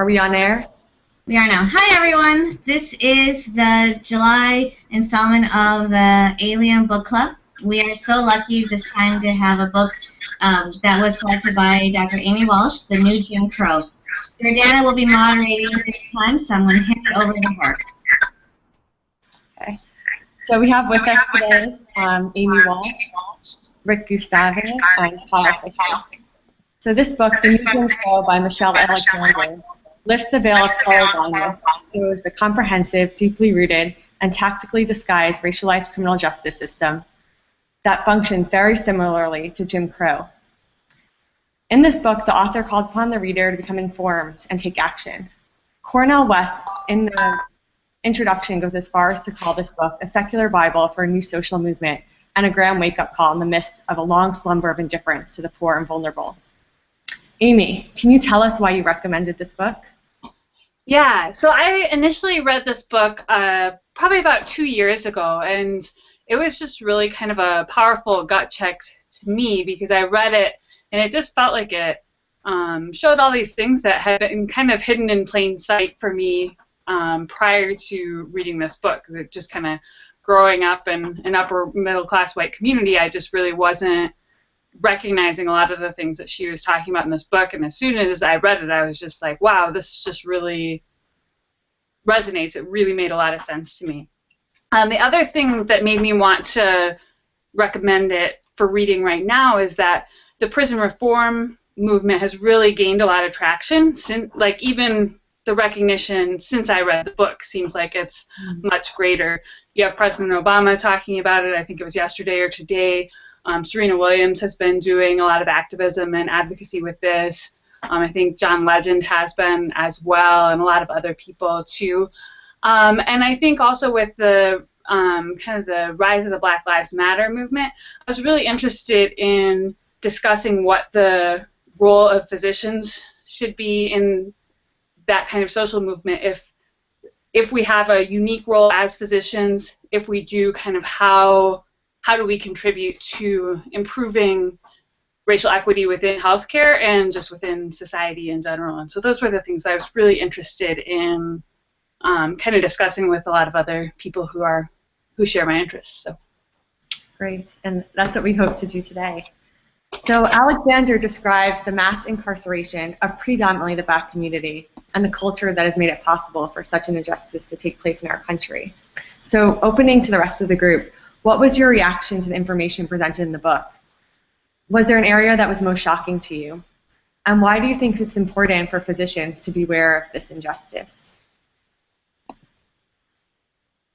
Are we on air? We are now. Hi, everyone. This is the July installment of the ALiEM Book Club. We are so lucky this time to have a book that was selected by Dr. Amy Walsh, The New Jim Crow. Jordana will be moderating this time, so I'm going to hand it over to her. Okay. So we have with us today Amy Walsh, Rick Gustavus, and Kyle Fisher. So this book, The New Jim Crow by Michelle Alexander, lifts the veil of colorblindness, shows the comprehensive, deeply rooted, and tactically disguised racialized criminal justice system that functions very similarly to Jim Crow. In this book, the author calls upon the reader to become informed and take action. Cornel West, in the introduction, goes as far as to call this book a secular Bible for a new social movement and a grand wake-up call in the midst of a long slumber of indifference to the poor and vulnerable. Amy, can you tell us why you recommended this book? Yeah, so I initially read this book probably about 2 years ago, and it was just really kind of a powerful gut check to me because I read it and it just felt like it showed all these things that had been kind of hidden in plain sight for me prior to reading this book. Just kind of growing up in an upper middle class white community, I just really wasn't recognizing a lot of the things that she was talking about in this book, and as soon as I read it, I was just like, wow, this just really resonates. It really made a lot of sense to me. The other thing that made me want to recommend it for reading right now is that the prison reform movement has really gained a lot of traction. Since, like, even the recognition since I read the book seems like it's much greater. You have President Obama talking about it. I think it was yesterday or today. Serena Williams has been doing a lot of activism and advocacy with this. I think John Legend has been as well, and a lot of other people too. And I think also with the kind of the rise of the Black Lives Matter movement, I was really interested in discussing what the role of physicians should be in that kind of social movement. If we have a unique role as physicians, if we do, kind of how do we contribute to improving racial equity within healthcare and just within society in general. And so those were the things I was really interested in kind of discussing with a lot of other people who share my interests. So. Great, and that's what we hope to do today. So Alexander describes the mass incarceration of predominantly the Black community and the culture that has made it possible for such an injustice to take place in our country. So opening to the rest of the group, what was your reaction to the information presented in the book? Was there an area that was most shocking to you? And why do you think it's important for physicians to be aware of this injustice?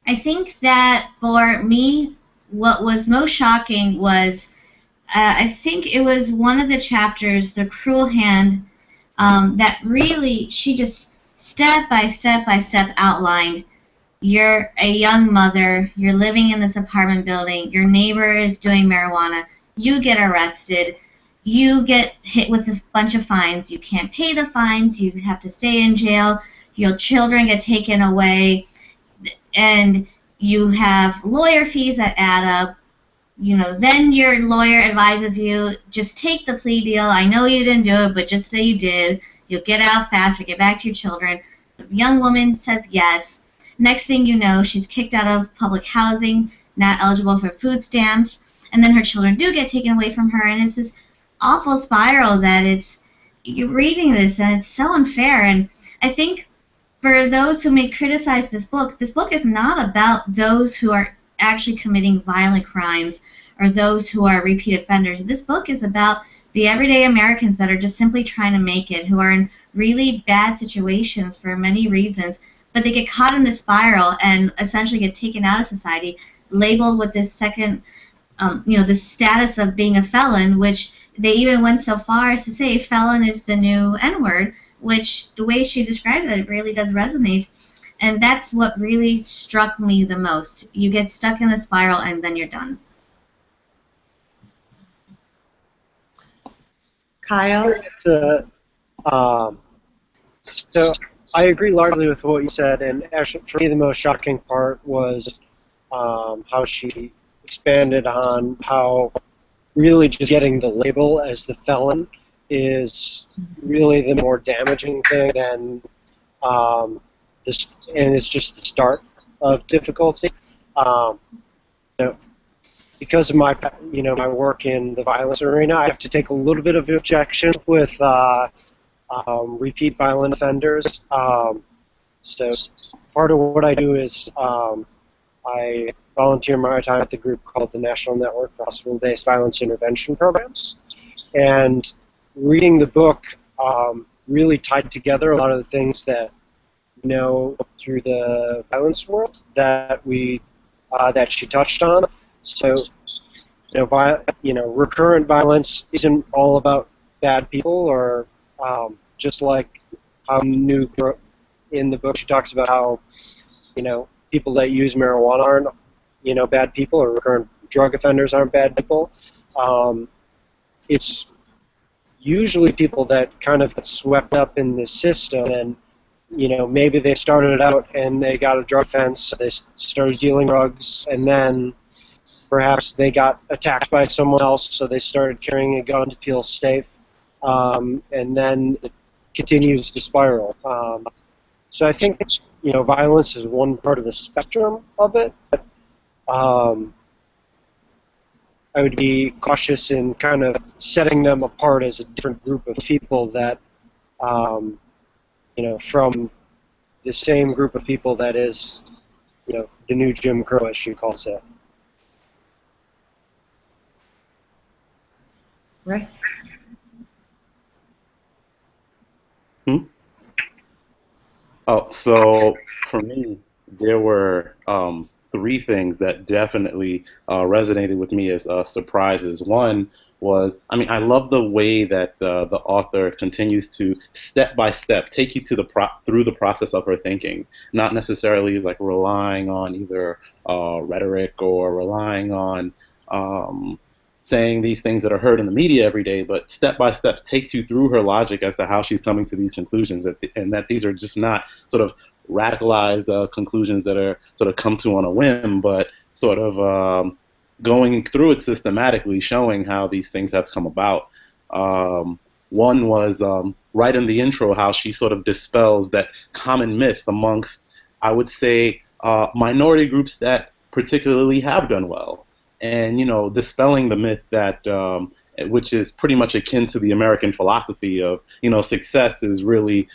I think that for me, what was most shocking was, I think it was one of the chapters, The Cruel Hand, that really, she just step by step by step outlined. You're a young mother, you're living in this apartment building, your neighbor is doing marijuana, you get arrested, you get hit with a bunch of fines, you can't pay the fines, you have to stay in jail, your children get taken away, and you have lawyer fees that add up. You know, then your lawyer advises you, just take the plea deal, I know you didn't do it, but just say you did, you'll get out faster, get back to your children. The young woman says yes. Next thing you know, she's kicked out of public housing, not eligible for food stamps, and then her children do get taken away from her, and it's this awful spiral that you're reading this, and it's so unfair. And I think for those who may criticize this book is not about those who are actually committing violent crimes or those who are repeat offenders. This book is about the everyday Americans that are just simply trying to make it, who are in really bad situations for many reasons, but they get caught in this spiral and essentially get taken out of society, labeled with this second, this status of being a felon, which they even went so far as to say felon is the new N-word, which the way she describes it really does resonate. And that's what really struck me the most. You get stuck in the spiral and then you're done. Kyle? So I agree largely with what you said, and actually for me the most shocking part was how she expanded on how really just getting the label as the felon is really the more damaging thing than um, this, and it's just the start of difficulty. Um, you know, because of my my work in the violence arena, I have to take a little bit of objection with repeat violent offenders. So part of what I do is I volunteer my time at the group called the National Network for Hospital-Based Violence Intervention Programs. And reading the book really tied together a lot of the things that know through the violence world that that she touched on. So, recurrent violence isn't all about bad people, or just like how in the book she talks about how people that use marijuana aren't bad people, or recurrent drug offenders aren't bad people. It's usually people that kind of get swept up in the system, and maybe they started out and they got a drug offense, they started dealing drugs, and then perhaps they got attacked by someone else, so they started carrying a gun to feel safe, and then it continues to spiral. So I think violence is one part of the spectrum of it, but I would be cautious in kind of setting them apart as a different group of people that, from the same group of people that is, the new Jim Crow, as she calls it. Right. Oh, so for me, there were three things that definitely resonated with me as surprises. One was, I mean, I love the way that the author continues to step by step take you to through the process of her thinking, not necessarily like relying on either rhetoric or relying on saying these things that are heard in the media every day, but step by step takes you through her logic as to how she's coming to these conclusions, and that these are just not sort of radicalized conclusions that are sort of come to on a whim, but sort of going through it systematically, showing how these things have come about. One was right in the intro, how she sort of dispels that common myth amongst, I would say, minority groups that particularly have done well. And, dispelling the myth that, which is pretty much akin to the American philosophy of, success is really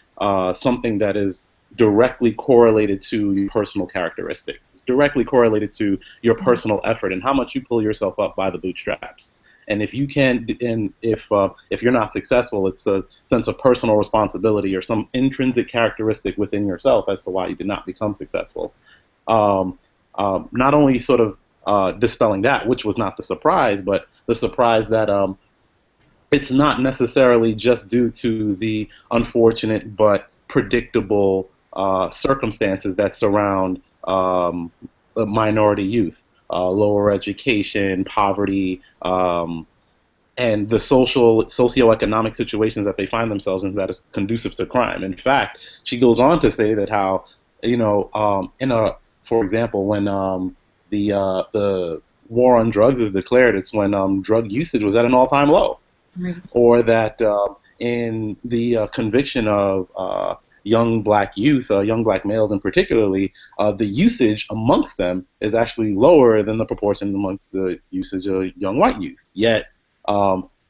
something that is directly correlated to your personal characteristics. It's directly correlated to your personal effort and how much you pull yourself up by the bootstraps. And if you can't, and if you're not successful, it's a sense of personal responsibility or some intrinsic characteristic within yourself as to why you did not become successful. Not only sort of dispelling that, which was not the surprise, but the surprise that it's not necessarily just due to the unfortunate but predictable circumstances that surround minority youth, lower education, poverty, and the socioeconomic situations that they find themselves in that is conducive to crime. In fact, she goes on to say that how, for example, when the war on drugs is declared, it's when drug usage was at an all-time low. Right. Or that in the conviction of young black youth, young black males in particularly, the usage amongst them is actually lower than the proportion amongst the usage of young white youth. Yet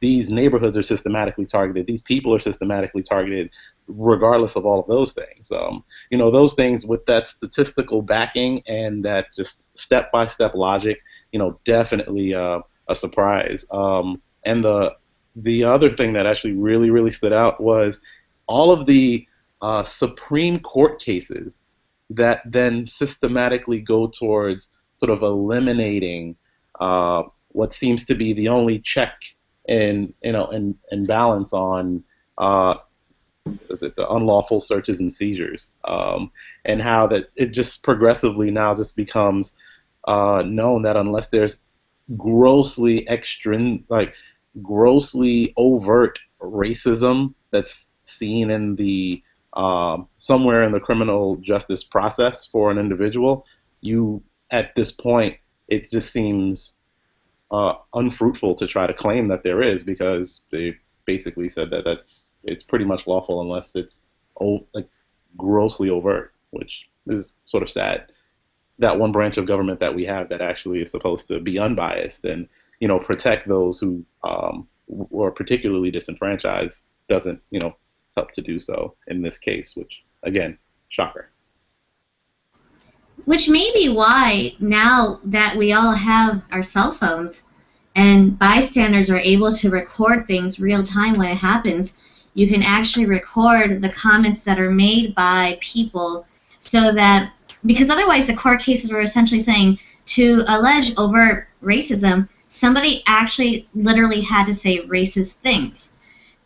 these neighborhoods are systematically targeted. These people are systematically targeted regardless of all of those things. Those things with that statistical backing and that just step-by-step logic, definitely a surprise. And the other thing that actually really, really stood out was all of the Supreme Court cases that then systematically go towards sort of eliminating what seems to be the only check and balance on the unlawful searches and seizures, and how that it just progressively now just becomes known that unless there's grossly overt racism that's seen in the somewhere in the criminal justice process for an individual, at this point it just seems unfruitful to try to claim that there is, because they basically said that it's pretty much lawful unless it's grossly overt, which is sort of sad. That one branch of government that we have that actually is supposed to be unbiased and protect those who were particularly disenfranchised doesn't help to do so in this case, which again, shocker. Which may be why now that we all have our cell phones and bystanders are able to record things real time when it happens, you can actually record the comments that are made by people so that, because otherwise the court cases were essentially saying to allege overt racism, somebody actually literally had to say racist things.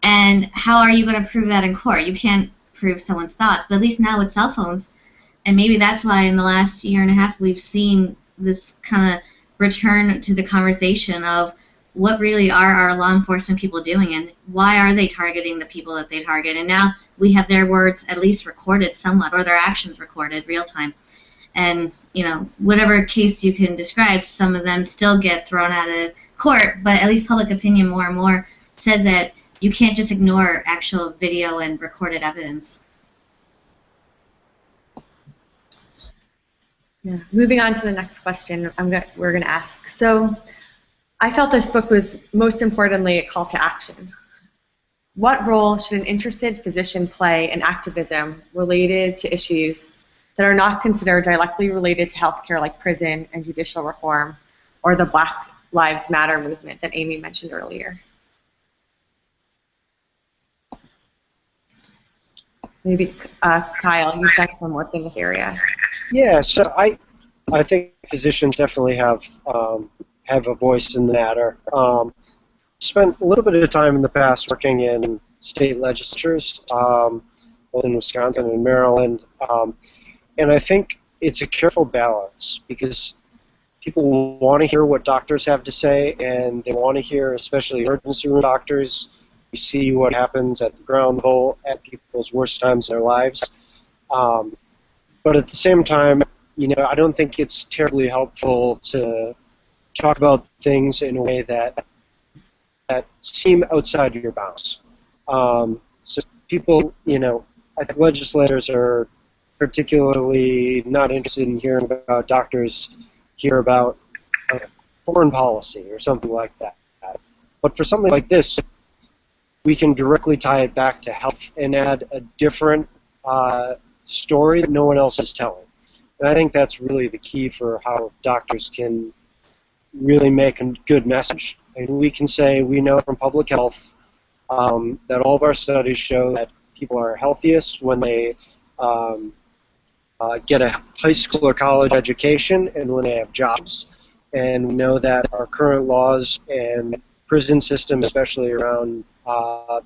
And how are you going to prove that in court? You can't prove someone's thoughts, but at least now with cell phones, and maybe that's why in the last year and a half we've seen this kind of return to the conversation of what really are our law enforcement people doing and why are they targeting the people that they target. And now we have their words at least recorded somewhat, or their actions recorded real time. And, whatever case you can describe, some of them still get thrown out of court, but at least public opinion more and more says that you can't just ignore actual video and recorded evidence. Yeah. Moving on to the next question, we're going to ask. So, I felt this book was most importantly a call to action. What role should an interested physician play in activism related to issues that are not considered directly related to healthcare, like prison and judicial reform, or the Black Lives Matter movement that Amy mentioned earlier? Maybe Kyle, you've done some work in this area. Yeah, so I think physicians definitely have a voice in the matter. Spent a little bit of time in the past working in state legislatures, both in Wisconsin and Maryland, and I think it's a careful balance because people want to hear what doctors have to say, and they want to hear, especially emergency room doctors. We see what happens at the ground level at people's worst times in their lives. But at the same time, I don't think it's terribly helpful to talk about things in a way that seem outside your bounds. So people, I think legislators are particularly not interested in hearing about doctors hear about foreign policy or something like that. But for something like this, we can directly tie it back to health and add a different story that no one else is telling. And I think that's really the key for how doctors can really make a good message. And we can say we know from public health that all of our studies show that people are healthiest when they get a high school or college education and when they have jobs. And we know that our current laws and prison system, especially around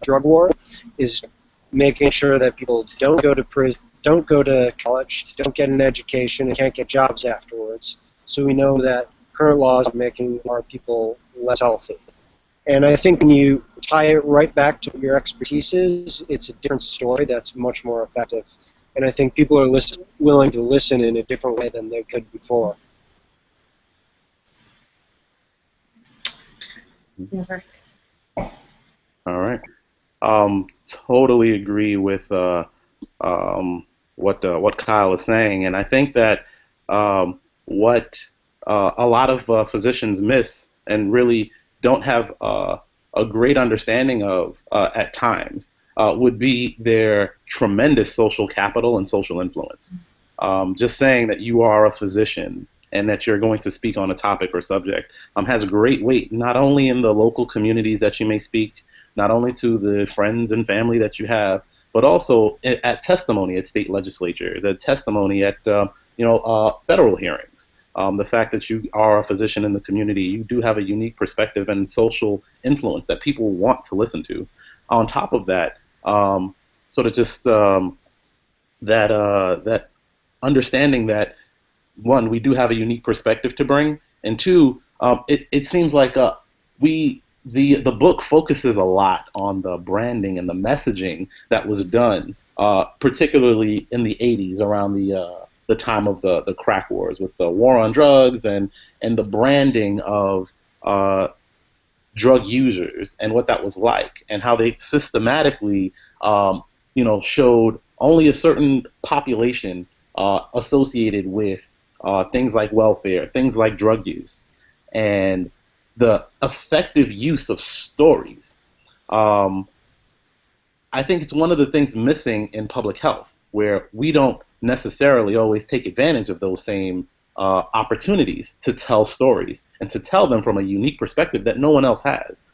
drug war, is making sure that people don't go to prison, don't go to college, don't get an education, and can't get jobs afterwards. So we know that current laws are making our people less healthy. And I think when you tie it right back to what your expertise is, it's a different story that's much more effective. And I think people are willing to listen in a different way than they could before. Never. All right. Totally agree with what Kyle is saying, and I think that what a lot of physicians miss and really don't have a great understanding of at times would be their tremendous social capital and social influence. Just saying that you are a physician and that you're going to speak on a topic or subject has great weight, not only in the local communities that you may speak, not only to the friends and family that you have, but also at testimony at state legislatures, at testimony at federal hearings. The fact that you are a physician in the community, you do have a unique perspective and social influence that people want to listen to. On top of that, sort of just that understanding that, one, we do have a unique perspective to bring, and two, it seems like the book focuses a lot on the branding and the messaging that was done, particularly in the 80s around the time of the crack wars, with the war on drugs and the branding of drug users and what that was like, and how they systematically showed only a certain population associated with things like welfare, things like drug use, and the effective use of stories. Um, I think it's one of the things missing in public health, where we don't necessarily always take advantage of those same opportunities to tell stories and to tell them from a unique perspective that no one else has,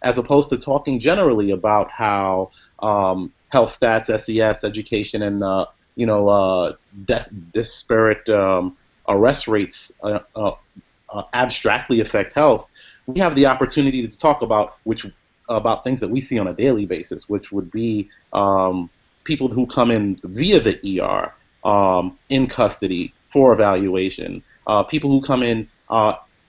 as opposed to talking generally about how health stats, SES, education, and disparate arrest rates abstractly affect health. We have the opportunity to talk about things that we see on a daily basis, which would be people who come in via the ER in custody for evaluation, people who come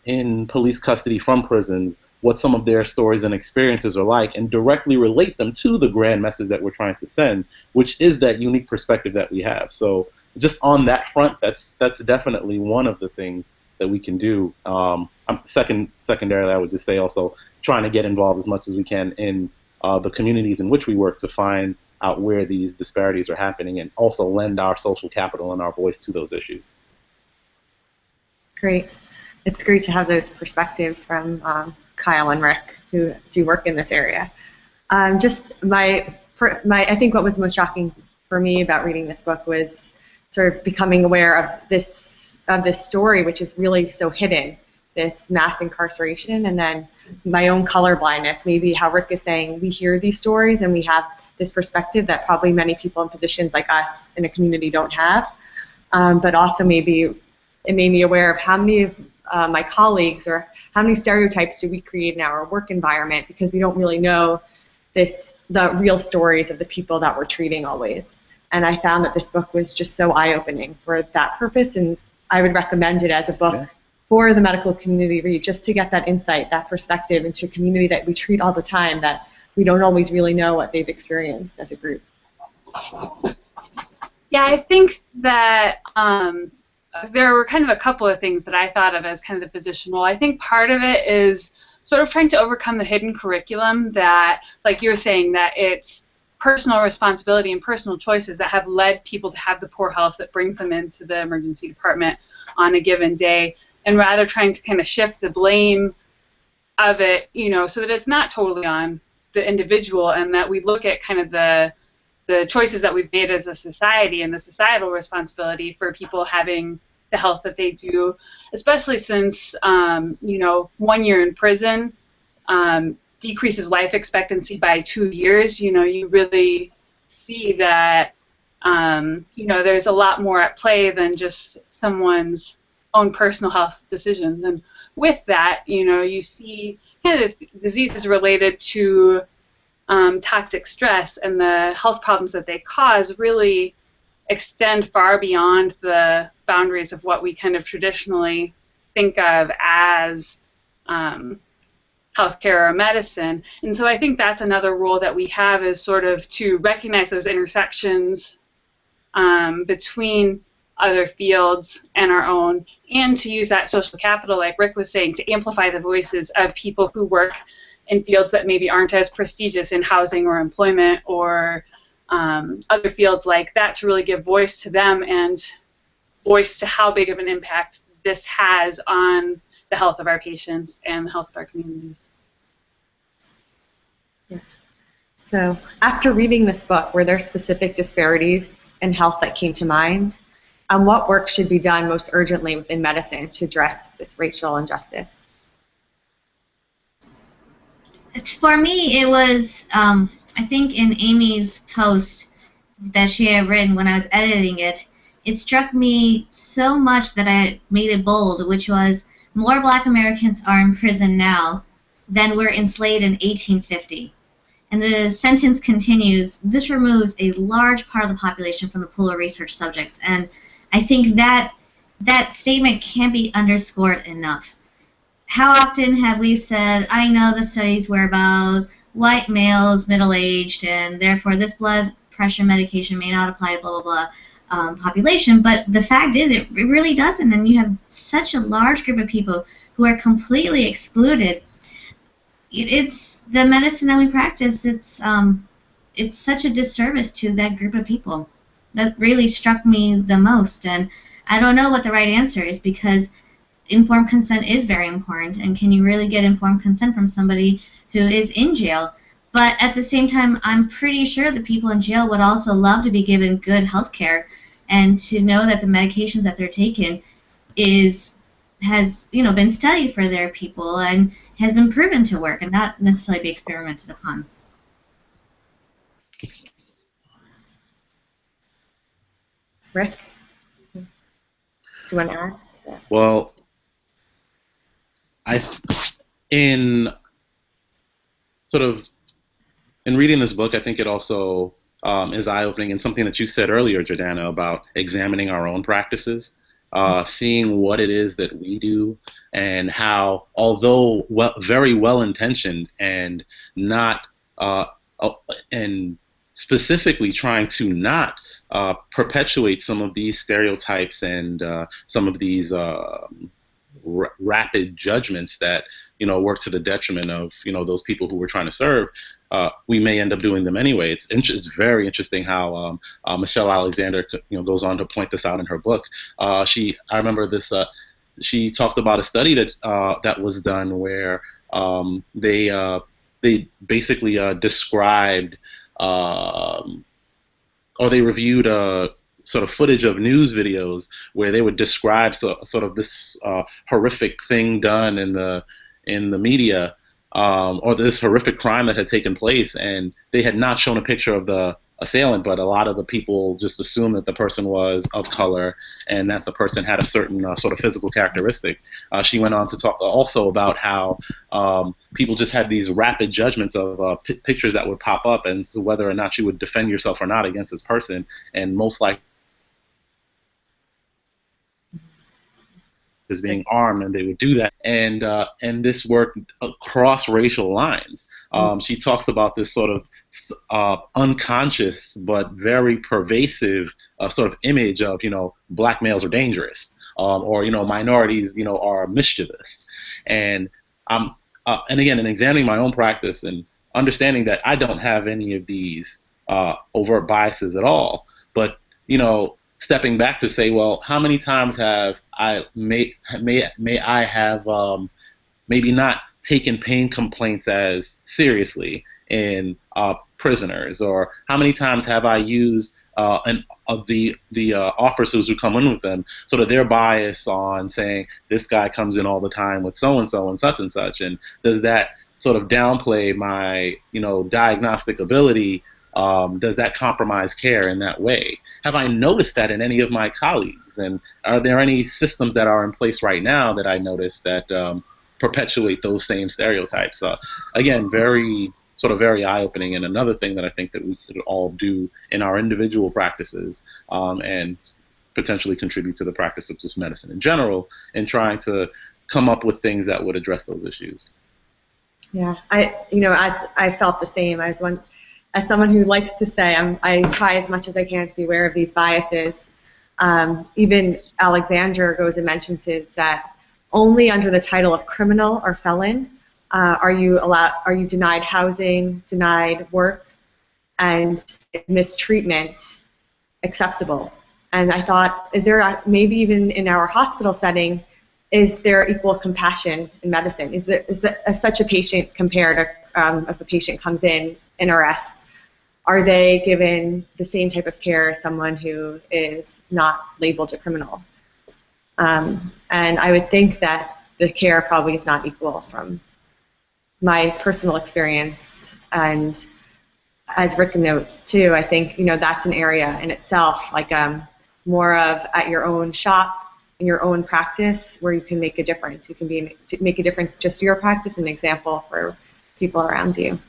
in police custody from prisons, what some of their stories and experiences are like, and directly relate them to the grand message that we're trying to send, which is that unique perspective that we have. So just on that front, that's definitely one of the things that we can do. Secondarily, I would just say also trying to get involved as much as we can in the communities in which we work to find out where these disparities are happening and also lend our social capital and our voice to those issues. Great. It's great to have those perspectives from Kyle and Rick, who do work in this area. I think what was most shocking for me about reading this book was sort of becoming aware of this story, which is really so hidden, this mass incarceration, and then my own color blindness. Maybe how Rick is saying, we hear these stories and we have this perspective that probably many people in positions like us in a community don't have, but also maybe it made me aware of how many of my colleagues or how many stereotypes do we create in our work environment because we don't really know the real stories of the people that we're treating always. And I found that this book was just so eye-opening for that purpose, and I would recommend it as a book for the medical community read, just to get that insight, that perspective into a community that we treat all the time, that we don't always really know what they've experienced as a group. Yeah, I think that there were kind of a couple of things that I thought of as kind of the positional. I think part of it is sort of trying to overcome the hidden curriculum that, like you're saying, that it's personal responsibility and personal choices that have led people to have the poor health that brings them into the emergency department on a given day, and rather trying to kind of shift the blame of it, so that it's not totally on the individual, and that we look at kind of the choices that we've made as a society and the societal responsibility for people having the health that they do, especially since 1 year in prison decreases life expectancy by 2 years. You really see that there's a lot more at play than just someone's own personal health decisions. And with that, you see kind of diseases related to toxic stress and the health problems that they cause really extend far beyond the boundaries of what we kind of traditionally think of as healthcare or medicine. And so I think that's another role that we have, is sort of to recognize those intersections between other fields and our own, and to use that social capital, like Rick was saying, to amplify the voices of people who work in fields that maybe aren't as prestigious in housing or employment or other fields like that, to really give voice to them and voice to how big of an impact this has on the health of our patients and the health of our communities. Yeah. So after reading this book, were there specific disparities in health that came to mind? What work should be done most urgently within medicine to address this racial injustice? For me, it was, I think in Amy's post that she had written when I was editing it, it struck me so much that I made it bold, which was, more Black Americans are in prison now than were enslaved in 1850. And the sentence continues, this removes a large part of the population from the pool of research subjects. And I think that statement can't be underscored enough. How often have we said, I know the studies were about white males, middle-aged, and therefore this blood pressure medication may not apply to blah, blah, blah population, but the fact is it really doesn't, and you have such a large group of people who are completely excluded. It's the medicine that we practice. It's it's such a disservice to that group of people. That really struck me the most, and I don't know what the right answer is, because informed consent is very important, and can you really get informed consent from somebody who is in jail? But at the same time, I'm pretty sure the people in jail would also love to be given good health care, and to know that the medications that they're taking has been studied for their people and has been proven to work and not necessarily be experimented upon. Rick, do you want to add? Yeah. Well, in sort of in reading this book, I think it also is eye-opening, and something that you said earlier, Jordana, about examining our own practices, seeing what it is that we do, and how, although very well-intentioned and not and specifically trying to not perpetuate some of these stereotypes and some of these rapid judgments that work to the detriment of those people who we're trying to serve. We may end up doing them anyway. It's very interesting how Michelle Alexander goes on to point this out in her book. I remember this. She talked about a study that was done where they basically described or they reviewed sort of footage of news videos where they would describe sort of this horrific thing done in the media, or this horrific crime that had taken place, and they had not shown a picture of the assailant, but a lot of the people just assumed that the person was of color and that the person had a certain sort of physical characteristic. She went on to talk also about how people just had these rapid judgments of pictures that would pop up, and so whether or not you would defend yourself or not against this person, and most likely as being armed, and they would do that, and this worked across racial lines. She talks about this sort of unconscious but very pervasive sort of image of black males are dangerous, or minorities are mischievous, and again, in examining my own practice and understanding that I don't have any of these overt biases at all, but stepping back to say, well, how many times have I may I have maybe not taken pain complaints as seriously in prisoners, or how many times have I used the officers who come in with them, sort of their bias on saying this guy comes in all the time with so and so and such, and does that sort of downplay my diagnostic ability? Does that compromise care in that way? Have I noticed that in any of my colleagues? And are there any systems that are in place right now that I notice that perpetuate those same stereotypes? Again, very eye-opening, and another thing that I think that we could all do in our individual practices, and potentially contribute to the practice of just medicine in general, in trying to come up with things that would address those issues. Yeah, I felt the same. As someone who likes to say, I try as much as I can to be aware of these biases. Even Alexander goes and mentions it, that only under the title of criminal or felon are you denied housing, denied work, and mistreatment acceptable. And I thought, is there maybe even in our hospital setting, is there equal compassion in medicine? Is such a patient compared if a patient comes in arrest? Are they given the same type of care as someone who is not labeled a criminal? And I would think that the care probably is not equal from my personal experience. And as Rick notes too, I think that's an area in itself, like more of at your own shop, in your own practice, where you can make a difference. You can make a difference just to your practice, an example for people around you.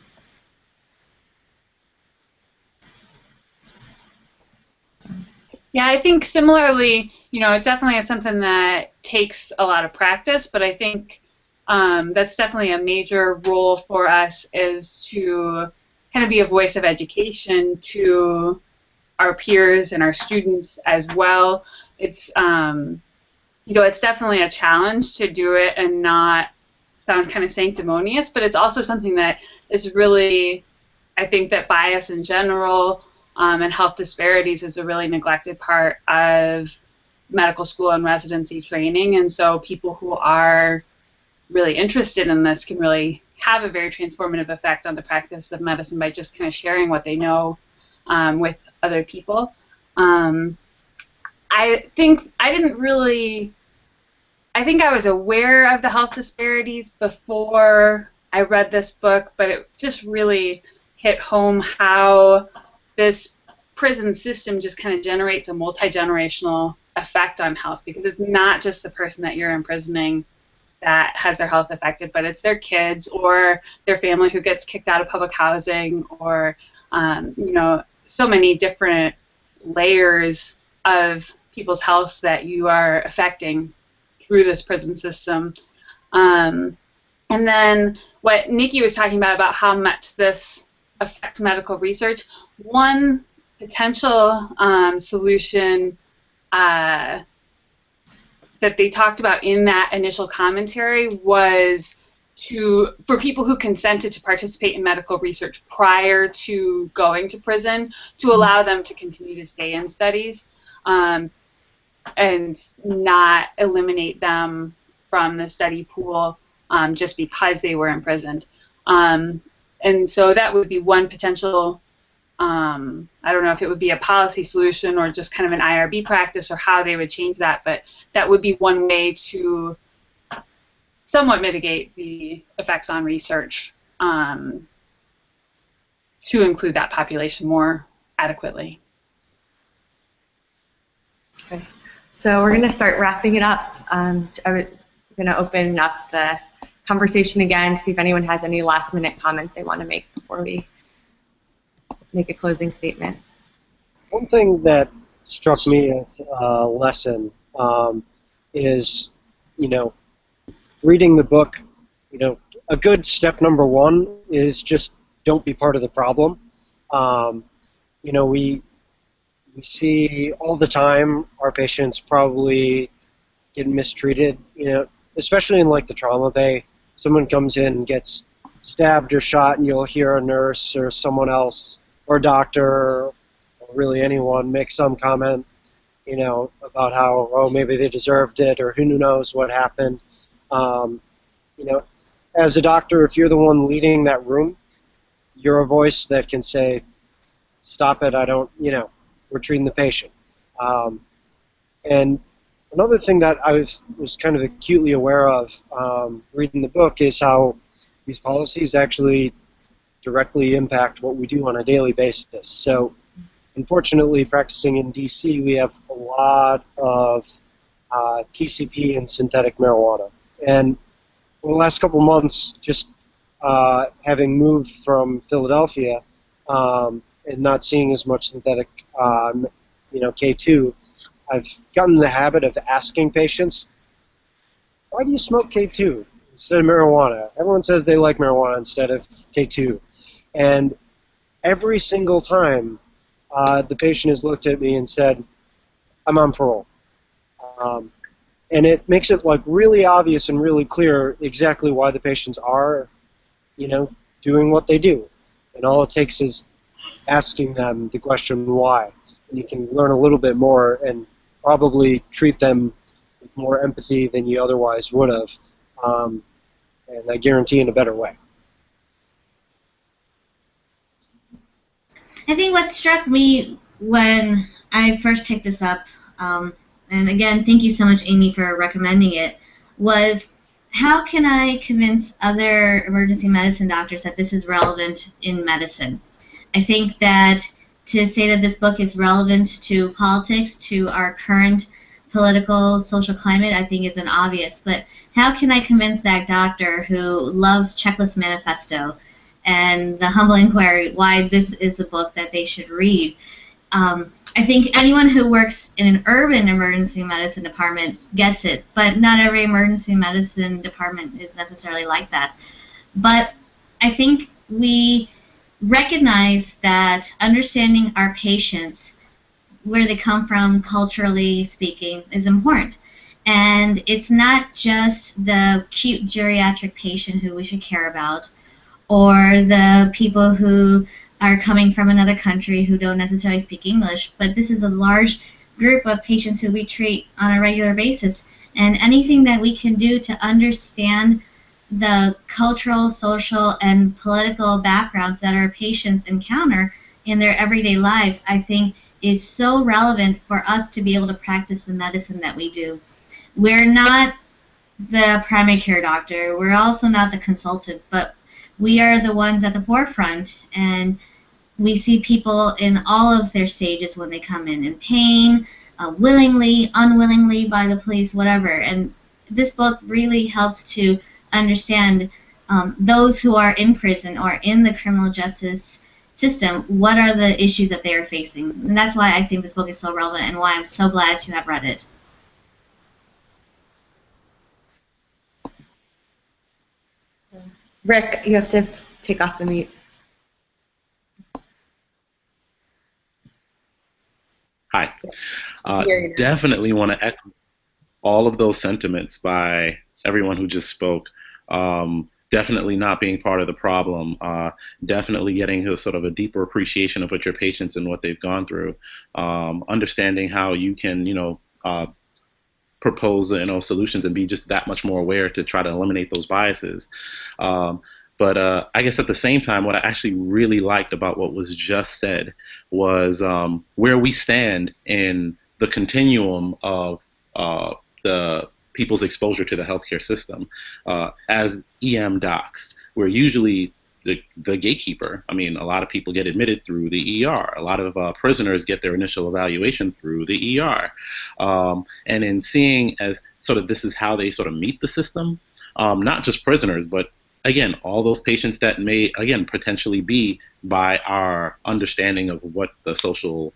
Yeah, I think similarly, it definitely is something that takes a lot of practice, but I think that's definitely a major role for us, is to kind of be a voice of education to our peers and our students as well. It's it's definitely a challenge to do it and not sound kind of sanctimonious, but it's also something that is really I think that bias in general and health disparities is a really neglected part of medical school and residency training, and so people who are really interested in this can really have a very transformative effect on the practice of medicine by just kind of sharing what they know with other people. I think I was aware of the health disparities before I read this book, but it just really hit home how this prison system just kind of generates a multi-generational effect on health, because it's not just the person that you're imprisoning that has their health affected, but it's their kids or their family who gets kicked out of public housing, or so many different layers of people's health that you are affecting through this prison system. And then what Nikki was talking about how much this affects medical research, one potential solution that they talked about in that initial commentary was for people who consented to participate in medical research prior to going to prison, to allow them to continue to stay in studies and not eliminate them from the study pool just because they were imprisoned. And so that would be one potential, I don't know if it would be a policy solution or just kind of an IRB practice or how they would change that, but that would be one way to somewhat mitigate the effects on research to include that population more adequately. Okay. So we're going to start wrapping it up. I'm going to open up the conversation again, see if anyone has any last-minute comments they want to make before we make a closing statement. One thing that struck me as a lesson is, reading the book, a good step number one is just don't be part of the problem. We see all the time our patients probably get mistreated, especially in like the trauma bay. Someone comes in and gets stabbed or shot, and you'll hear a nurse or someone else or a doctor or really anyone make some comment, about how, oh, maybe they deserved it or who knows what happened. As a doctor, if you're the one leading that room, you're a voice that can say, stop it, we're treating the patient. And another thing that I was kind of acutely aware of reading the book is how these policies actually directly impact what we do on a daily basis. So, unfortunately, practicing in D.C., we have a lot of TCP and synthetic marijuana. And in the last couple months, just having moved from Philadelphia and not seeing as much synthetic, K2, I've gotten in the habit of asking patients, why do you smoke K2 instead of marijuana? Everyone says they like marijuana instead of K2. And every single time, the patient has looked at me and said, I'm on parole. And it makes it really obvious and really clear exactly why the patients are, doing what they do. And all it takes is asking them the question why. And you can learn a little bit more and probably treat them with more empathy than you otherwise would have. And I guarantee in a better way. I think what struck me when I first picked this up, and again, thank you so much, Amy, for recommending it, was how can I convince other emergency medicine doctors that this is relevant in medicine? I think that to say that this book is relevant to politics, to our current political, social climate, I think is an obvious. But how can I convince that doctor who loves Checklist Manifesto and The Humble Inquiry why this is a book that they should read? I think anyone who works in an urban emergency medicine department gets it, but not every emergency medicine department is necessarily like that. But I think we recognize that understanding our patients, where they come from culturally speaking, is important. And it's not just the cute geriatric patient who we should care about, or the people who are coming from another country who don't necessarily speak English, but this is a large group of patients who we treat on a regular basis. And anything that we can do to understand the cultural, social, and political backgrounds that our patients encounter in their everyday lives, I think is so relevant for us to be able to practice the medicine that we do. We're not the primary care doctor, we're also not the consultant, but we are the ones at the forefront, and we see people in all of their stages when they come in pain, willingly, unwillingly by the police, whatever. And this book really helps to understand those who are in prison or in the criminal justice system, what are the issues that they are facing. And that's why I think this book is so relevant and why I'm so glad to have read it. Rick, you have to take off the mute. Hi. Here. Definitely want to echo all of those sentiments by everyone who just spoke. Definitely not being part of the problem. Definitely getting a sort of a deeper appreciation of what your patients and what they've gone through. Understanding how you can, propose, solutions and be just that much more aware to try to eliminate those biases. But I guess at the same time, what I actually really liked about what was just said was where we stand in the continuum of the people's exposure to the healthcare system. As EM docs, we're usually the gatekeeper. I mean, a lot of people get admitted through the ER. A lot of prisoners get their initial evaluation through the ER. And in seeing as sort of this is how they sort of meet the system, not just prisoners, but again, all those patients that may, again, potentially be by our understanding of what the social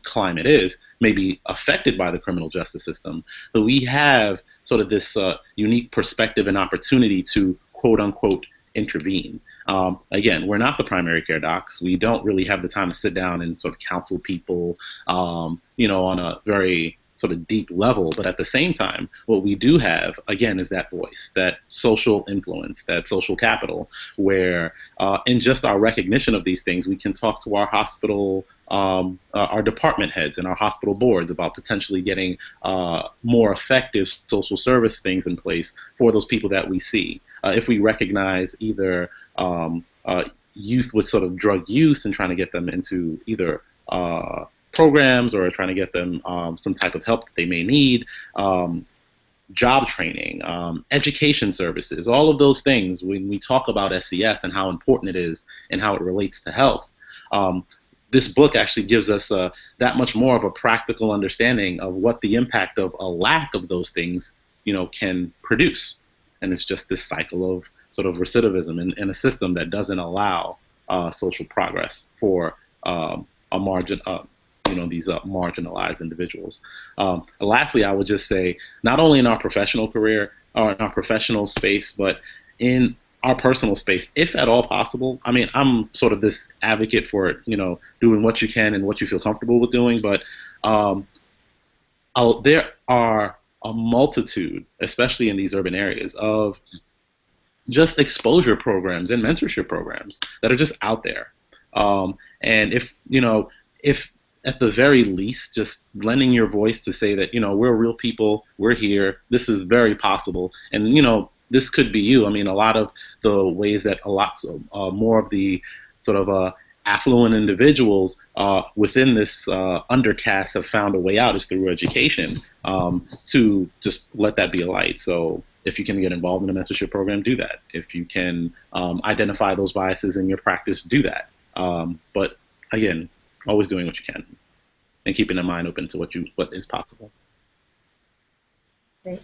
climate is, may be affected by the criminal justice system. But we have sort of this unique perspective and opportunity to, quote unquote, intervene. Again, we're not the primary care docs. We don't really have the time to sit down and sort of counsel people, on a very sort of deep level. But at the same time, what we do have, again, is that voice, that social influence, that social capital, where in just our recognition of these things, we can talk to our hospital, our department heads and our hospital boards about potentially getting more effective social service things in place for those people that we see. If we recognize either youth with sort of drug use and trying to get them into either programs or trying to get them some type of help that they may need, job training, education services, all of those things, when we talk about SCS and how important it is and how it relates to health, this book actually gives us that much more of a practical understanding of what the impact of a lack of those things, can produce. And it's just this cycle of sort of recidivism in a system that doesn't allow social progress for these marginalized individuals. Lastly, I would just say, not only in our professional career or in our professional space, but in our personal space, if at all possible. I mean, I'm sort of this advocate for, doing what you can and what you feel comfortable with doing, but there are a multitude, especially in these urban areas, of just exposure programs and mentorship programs that are just out there. And if at the very least, just lending your voice to say that, we're real people, we're here, this is very possible, and, this could be you. I mean, a lot of the ways that more of the sort of affluent individuals within this undercast have found a way out is through education, to just let that be a light. So if you can get involved in a mentorship program, do that. If you can identify those biases in your practice, do that. But again, always doing what you can and keeping a mind open to what is possible. Great.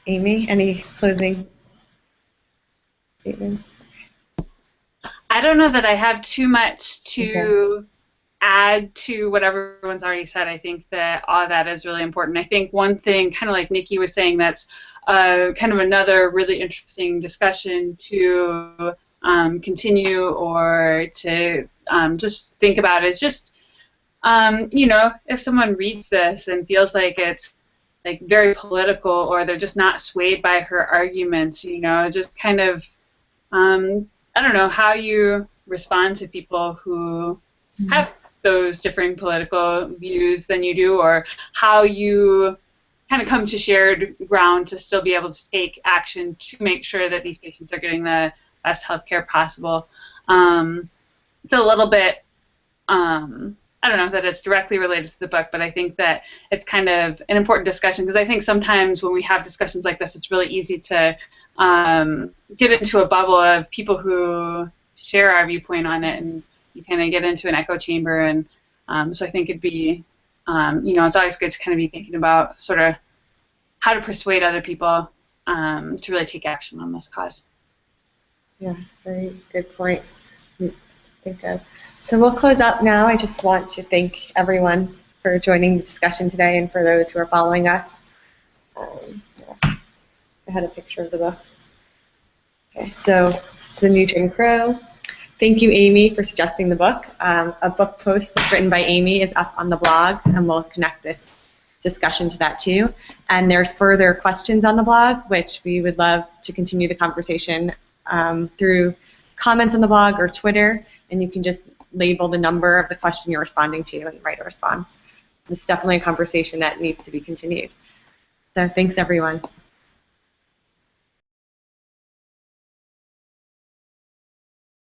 Amy, any closing statements? I don't know that I have too much to add to what everyone's already said. I think that all of that is really important. I think one thing, kind of like Nikki was saying, that's kind of another really interesting discussion to continue or to just think about is just, if someone reads this and feels like it's like very political or they're just not swayed by her arguments, just kind of I don't know, how you respond to people who have those different political views than you do, or how you kind of come to shared ground to still be able to take action to make sure that these patients are getting the best health care possible. It's a little bit, I don't know that it's directly related to the book, but I think that it's kind of an important discussion, because I think sometimes when we have discussions like this, it's really easy to get into a bubble of people who share our viewpoint on it, and you kind of get into an echo chamber. And so I think it'd be, it's always good to kind of be thinking about sort of how to persuade other people to really take action on this cause. Yeah, very good point to think of. So we'll close up now. I just want to thank everyone for joining the discussion today, and for those who are following us. I had a picture of the book. Okay, so it's The New Jim Crow. Thank you, Amy, for suggesting the book. A book post written by Amy is up on the blog, and we'll connect this discussion to that too. And there's further questions on the blog, which we would love to continue the conversation through comments on the blog or Twitter, and you can just label the number of the question you're responding to and write a response. It's definitely a conversation that needs to be continued. So thanks, everyone.